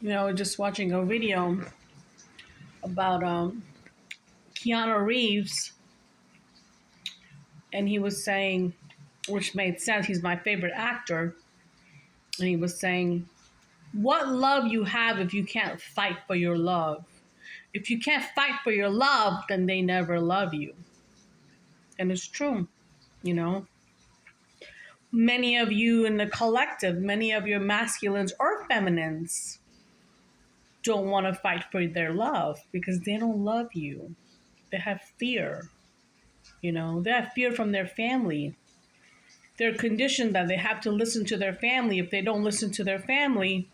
Just watching a video about Keanu Reeves, and he was saying, which made sense, he's my favorite actor, and he was saying, what love you have if you can't fight for your love? If you can't fight for your love, then they never love you. And it's true, you know. Many of you in the collective, many of your masculines or feminines don't want to fight for their love because they don't love you. They have fear. They have fear from their family. They're conditioned that they have to listen to their family. If they don't listen to their family,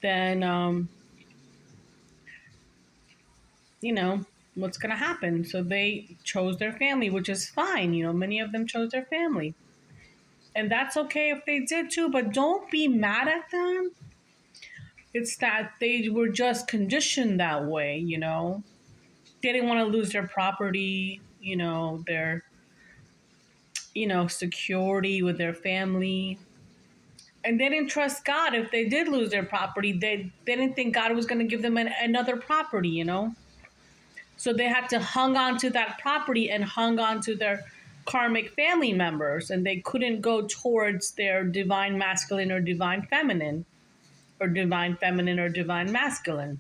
then, what's going to happen? So they chose their family, which is fine. Many of them chose their family. And that's okay if they did too, but don't be mad at them. It's that they were just conditioned that way, They didn't want to lose their property, their security with their family. And they didn't trust God. If they did lose their property, they didn't think God was going to give them another property, So they had to hung on to that property and hung on to their karmic family members. And they couldn't go towards their divine masculine or divine feminine or divine feminine or divine masculine.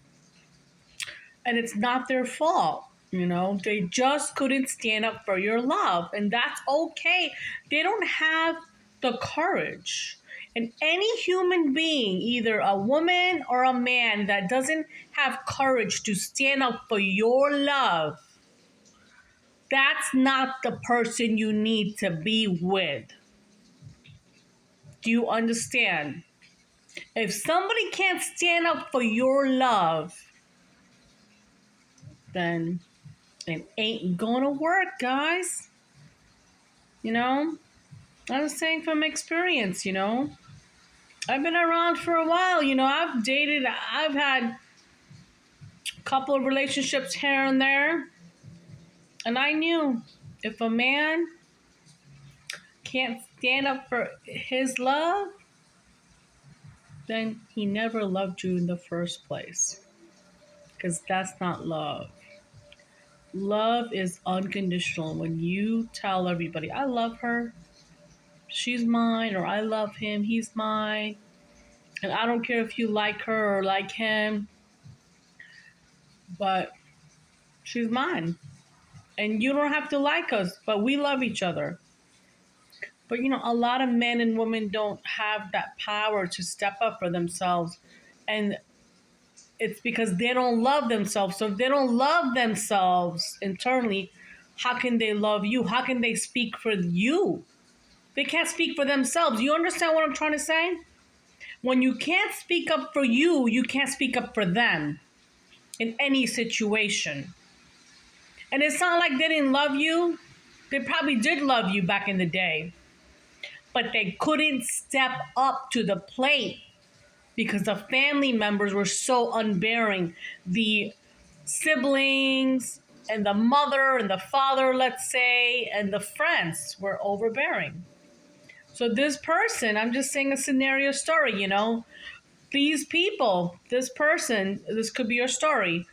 And it's not their fault. They just couldn't stand up for your love. And that's okay. They don't have the courage. And any human being, either a woman or a man, that doesn't have courage to stand up for your love, that's not the person you need to be with. Do you understand? If somebody can't stand up for your love, then it ain't gonna work, guys. I'm saying from experience, I've been around for a while, I've had a couple of relationships here and there, and I knew if a man can't stand up for his love, then he never loved you in the first place, because that's not love. Love is unconditional. When you tell everybody, I love her, she's mine, or I love him, he's mine, and I don't care if you like her or like him, but she's mine. And you don't have to like us, but we love each other. But a lot of men and women don't have that power to step up for themselves. And it's because they don't love themselves. So if they don't love themselves internally, how can they love you? How can they speak for you? They can't speak for themselves. You understand what I'm trying to say? When you can't speak up for you, you can't speak up for them in any situation. And it's not like they didn't love you. They probably did love you back in the day. But they couldn't step up to the plate because the family members were so unbearing. The siblings and the mother and the father, let's say, and the friends were overbearing. So this person, I'm just saying a scenario story, these people, this person, this could be your story,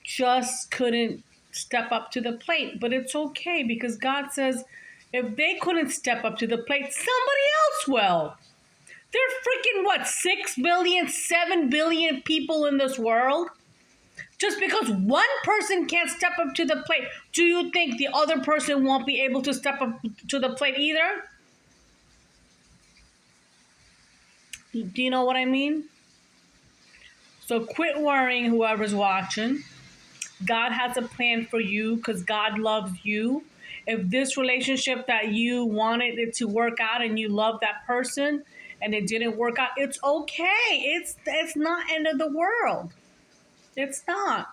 just couldn't step up to the plate. But it's okay, because God says if they couldn't step up to the plate, somebody else will. There are freaking, 6 billion, 7 billion people in this world? Just because one person can't step up to the plate, do you think the other person won't be able to step up to the plate either? Do you know what I mean? So quit worrying, whoever's watching. God has a plan for you because God loves you. If this relationship that you wanted it to work out and you love that person and it didn't work out, it's okay. It's not end of the world. It's not.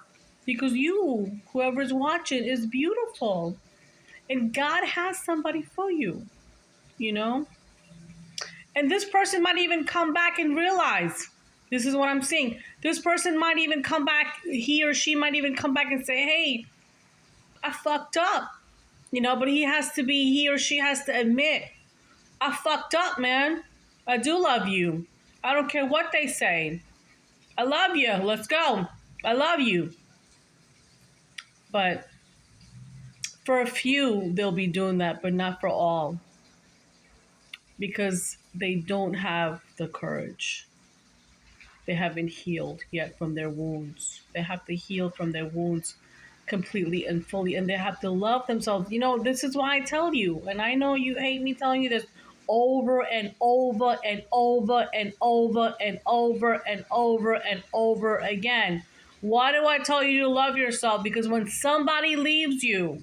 Because you, whoever's watching, is beautiful. And God has somebody for you, And this person might even come back and realize, this is what I'm saying. This person might even come back, he or she might even come back and say, hey, I fucked up. But he or she has to admit, I fucked up, man. I do love you. I don't care what they say. I love you. Let's go. I love you. But for a few, they'll be doing that, but not for all because they don't have the courage. They haven't healed yet from their wounds. They have to heal from their wounds completely and fully, and they have to love themselves. You know, this is why I tell you, and I know you hate me telling you this over and over and over and over and over and over and over again. Why do I tell you to love yourself? Because when somebody leaves you,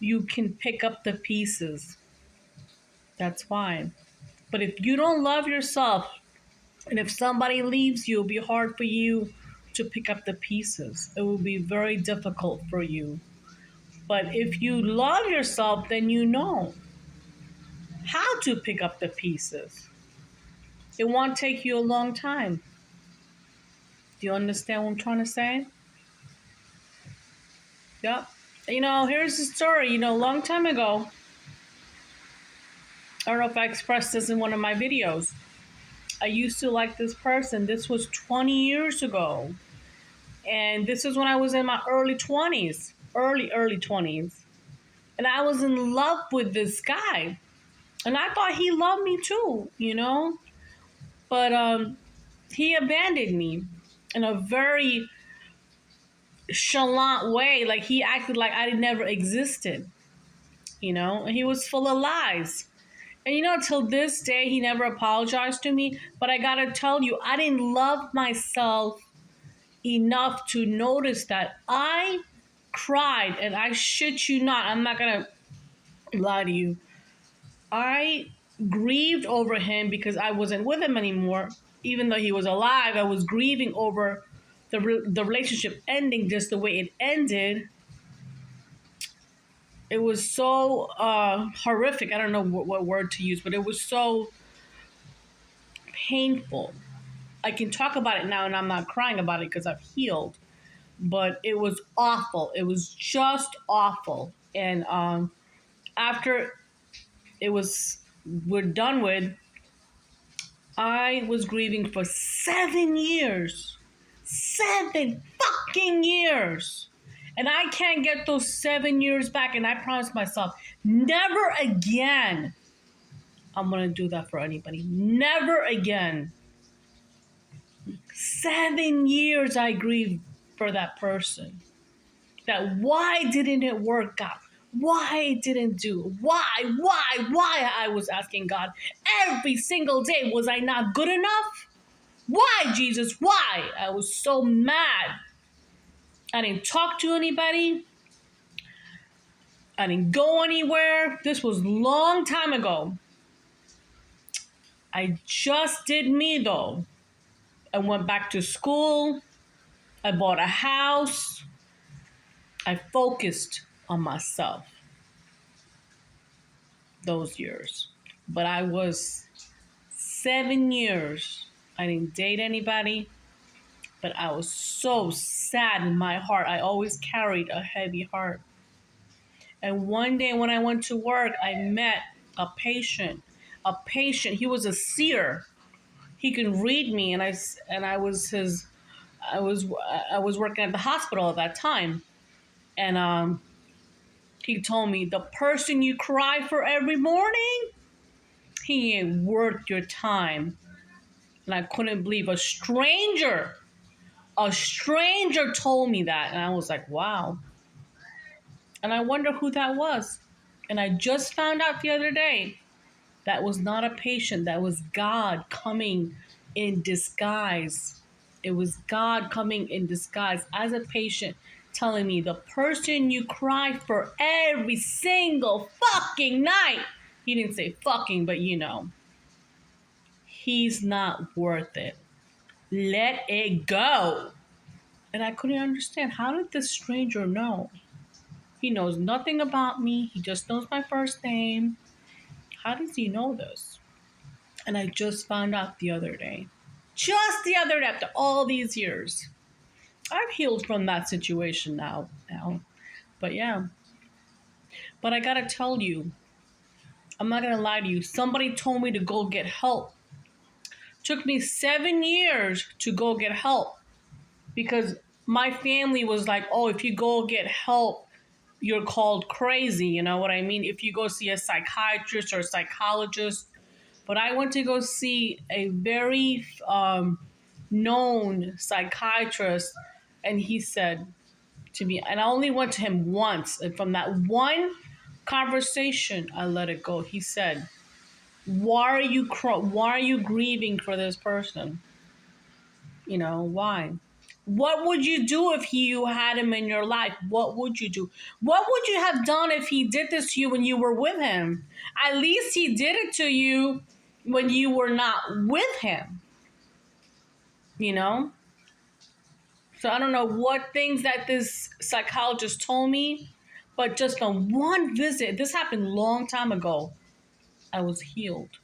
you can pick up the pieces. That's why. But if you don't love yourself, and if somebody leaves you, it'll be hard for you to pick up the pieces. It will be very difficult for you. But if you love yourself, then you know how to pick up the pieces. It won't take you a long time. Do you understand what I'm trying to say? Yep. You know, here's the story. You know, a long time ago, I don't know if I expressed this in one of my videos. I used to like this person. This was 20 years ago. And this is when I was in my early 20s. Early 20s. And I was in love with this guy. And I thought he loved me too, you know? But he abandoned me in a very chalant way. Like he acted like I never existed, you know? And he was full of lies. And you know, till this day, he never apologized to me. But I gotta tell you, I didn't love myself enough to notice that. I cried, and I shit you not, I'm not gonna lie to you. I grieved over him because I wasn't with him anymore. Even though he was alive, I was grieving over the relationship ending just the way it ended. It was so horrific. I don't know what word to use, but it was so painful. I can talk about it now and I'm not crying about it because I've healed. But it was awful. It was just awful. And after it was we're done with, I was grieving for 7 years. 7 fucking years. And I can't get those 7 years back. And I promised myself, never again I'm going to do that for anybody. Never again. 7 years I grieved for that person. That why didn't it work out? Why it didn't do? Why? I was asking God every single day. Was I not good enough? Why, Jesus? Why? I was so mad. I didn't talk to anybody. I didn't go anywhere. This was a long time ago. I just did me though. I went back to school. I bought a house. I focused on myself those years. But I was 7 years. I didn't date anybody, but I was so sad in my heart. I always carried a heavy heart. And one day when I went to work, I met a patient. A patient. He was a seer. He could read me, and I was his. I was working at the hospital at that time, and he told me the person you cry for every morning, he ain't worth your time. And I couldn't believe a stranger told me that. And I was like, wow. And I wonder who that was. And I just found out the other day that was not a patient. That was God coming in disguise. It was God coming in disguise as a patient telling me the person you cry for every single fucking night. He didn't say fucking, but you know. He's not worth it. Let it go. And I couldn't understand. How did this stranger know? He knows nothing about me. He just knows my first name. How does he know this? And I just found out the other day. Just the other day, after all these years. I've healed from that situation now. But yeah. But I gotta tell you, I'm not gonna lie to you. Somebody told me to go get help Took me 7 years to go get help because my family was like, oh, if you go get help, you're called crazy. You know what I mean? If you go see a psychiatrist or a psychologist. But I went to go see a very known psychiatrist, and he said to me, and I only went to him once, and from that one conversation, I let it go. He said, "Why are you why are you grieving for this person? You know why? What would you do if you had him in your life? What would you do? What would you have done if he did this to you when you were with him? At least he did it to you when you were not with him, you know?" So I don't know what things that this psychologist told me, but just on one visit, this happened a long time ago, I was healed.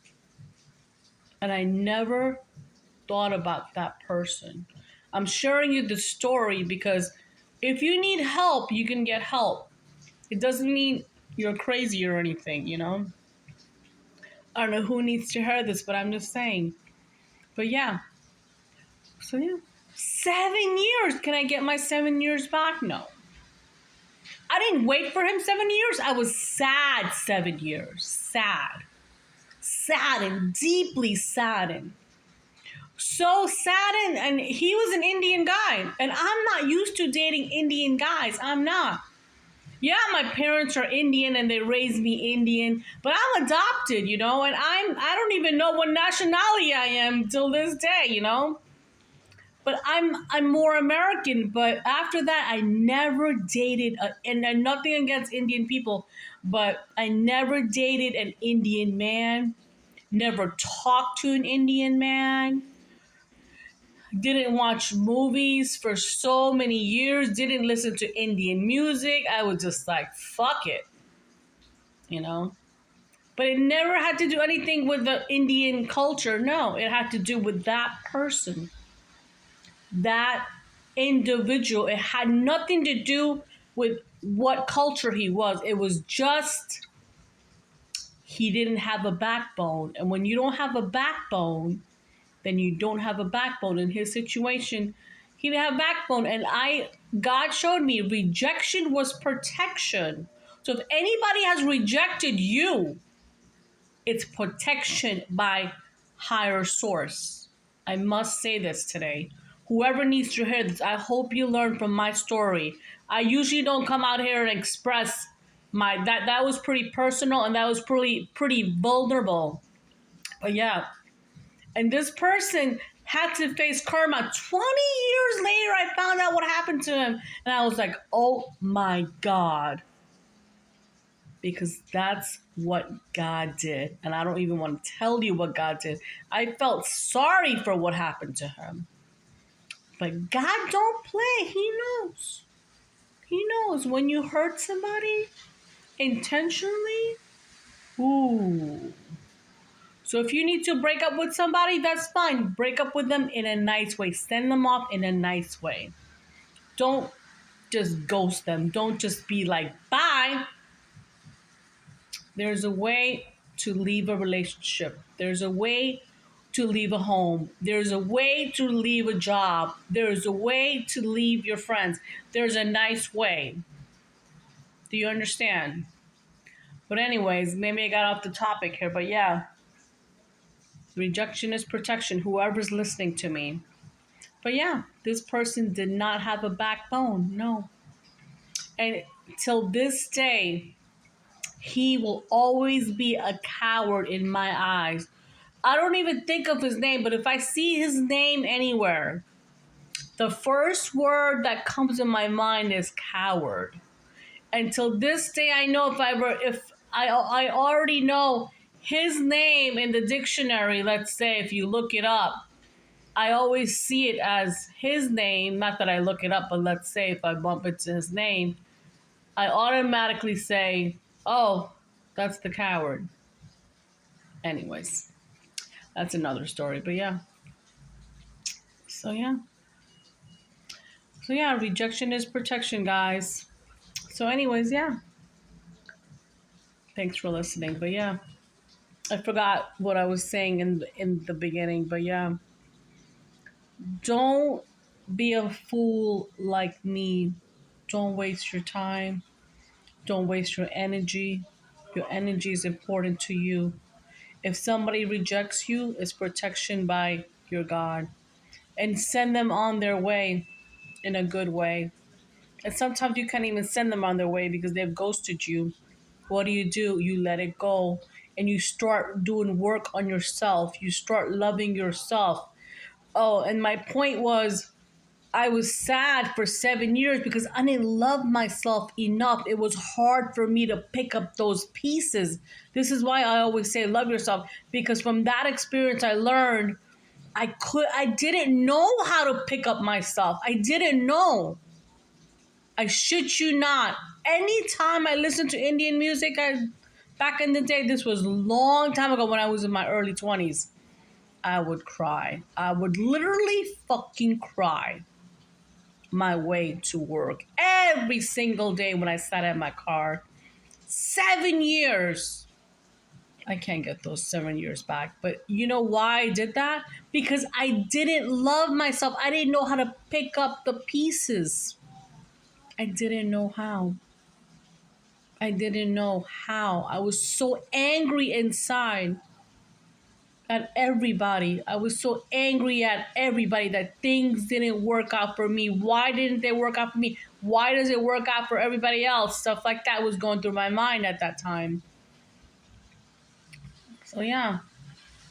And I never thought about that person. I'm sharing you the story because if you need help, you can get help. It doesn't mean you're crazy or anything, you know? I don't know who needs to hear this, but I'm just saying. But yeah. So yeah. 7 years. Can I get my 7 years back? No. I didn't wait for him 7 years. I was sad 7 years. Sad. Saddened. Deeply saddened. So saddened. And he was an Indian guy. And I'm not used to dating Indian guys. I'm not. Yeah, my parents are Indian and they raised me Indian, but I'm adopted, you know, and I don't even know what nationality I am till this day, you know. But I'm more American. But after that, I never dated, and nothing against Indian people, but I never dated an Indian man, never talked to an Indian man, didn't watch movies for so many years, didn't listen to Indian music. I was just like, fuck it, you know? But it never had to do anything with the Indian culture. No, it had to do with that person, that individual. It had nothing to do with what culture he was. It was just he didn't have a backbone. And when you don't have a backbone, then you don't have a backbone. In his situation, he didn't have backbone. And God showed me rejection was protection. So if anybody has rejected you, it's protection by higher source. I must say this today. Whoever needs to hear this, I hope you learn from my story. I usually don't come out here and express that was pretty personal and that was pretty vulnerable. But yeah. And this person had to face karma. 20 years later, I found out what happened to him. And I was like, oh my God. Because that's what God did. And I don't even want to tell you what God did. I felt sorry for what happened to him. But God don't play. He knows. He knows when you hurt somebody intentionally. Ooh. So if you need to break up with somebody, that's fine. Break up with them in a nice way. Send them off in a nice way. Don't just ghost them. Don't just be like, bye. There's a way to leave a relationship. There's a way to leave a home. There's a way to leave a job. There's a way to leave your friends. There's a nice way. Do you understand? But anyways, maybe I got off the topic here, but yeah. Rejection is protection, whoever's listening to me. But yeah, this person did not have a backbone, no. And till this day, he will always be a coward in my eyes. I don't even think of his name, but if I see his name anywhere, the first word that comes in my mind is coward. Until this day, I know if I already know his name in the dictionary, let's say, if you look it up, I always see it as his name. Not that I look it up, but let's say if I bump into his name, I automatically say, oh, that's the coward. Anyways, that's another story, but yeah. So yeah, rejection is protection, guys. So anyways, yeah. Thanks for listening, but yeah. I forgot what I was saying in the beginning, but yeah, don't be a fool like me. Don't waste your time. Don't waste your energy. Your energy is important to you. If somebody rejects you, it's protection by your God. And send them on their way in a good way. And sometimes you can't even send them on their way because they've ghosted you. What do? You let it go and you start doing work on yourself. You start loving yourself. Oh, and my point was I was sad for 7 years because I didn't love myself enough. It was hard for me to pick up those pieces. This is why I always say love yourself, because from that experience I learned I didn't know how to pick up myself. I didn't know. I shit you not. Anytime I listen to Indian music, back in the day, this was a long time ago when I was in my early 20s, I would cry. I would literally fucking cry my way to work every single day when I sat in my car. 7 years. I can't get those 7 years back. But you know why I did that? Because I didn't love myself. I didn't know how to pick up the pieces. I didn't know how. I didn't know how. I was so angry inside at everybody. I was so angry at everybody that things didn't work out for me. Why didn't they work out for me? Why does it work out for everybody else? Stuff like that was going through my mind at that time. So, yeah.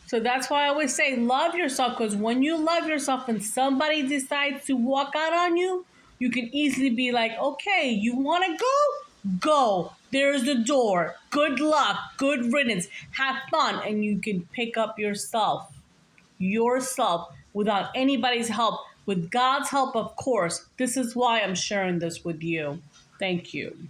So that's why I always say love yourself, because when you love yourself and somebody decides to walk out on you, you can easily be like, okay, you want to go? Go. There's the door. Good luck. Good riddance. Have fun. And you can pick up yourself without anybody's help, with God's help, of course. This is why I'm sharing this with you. Thank you.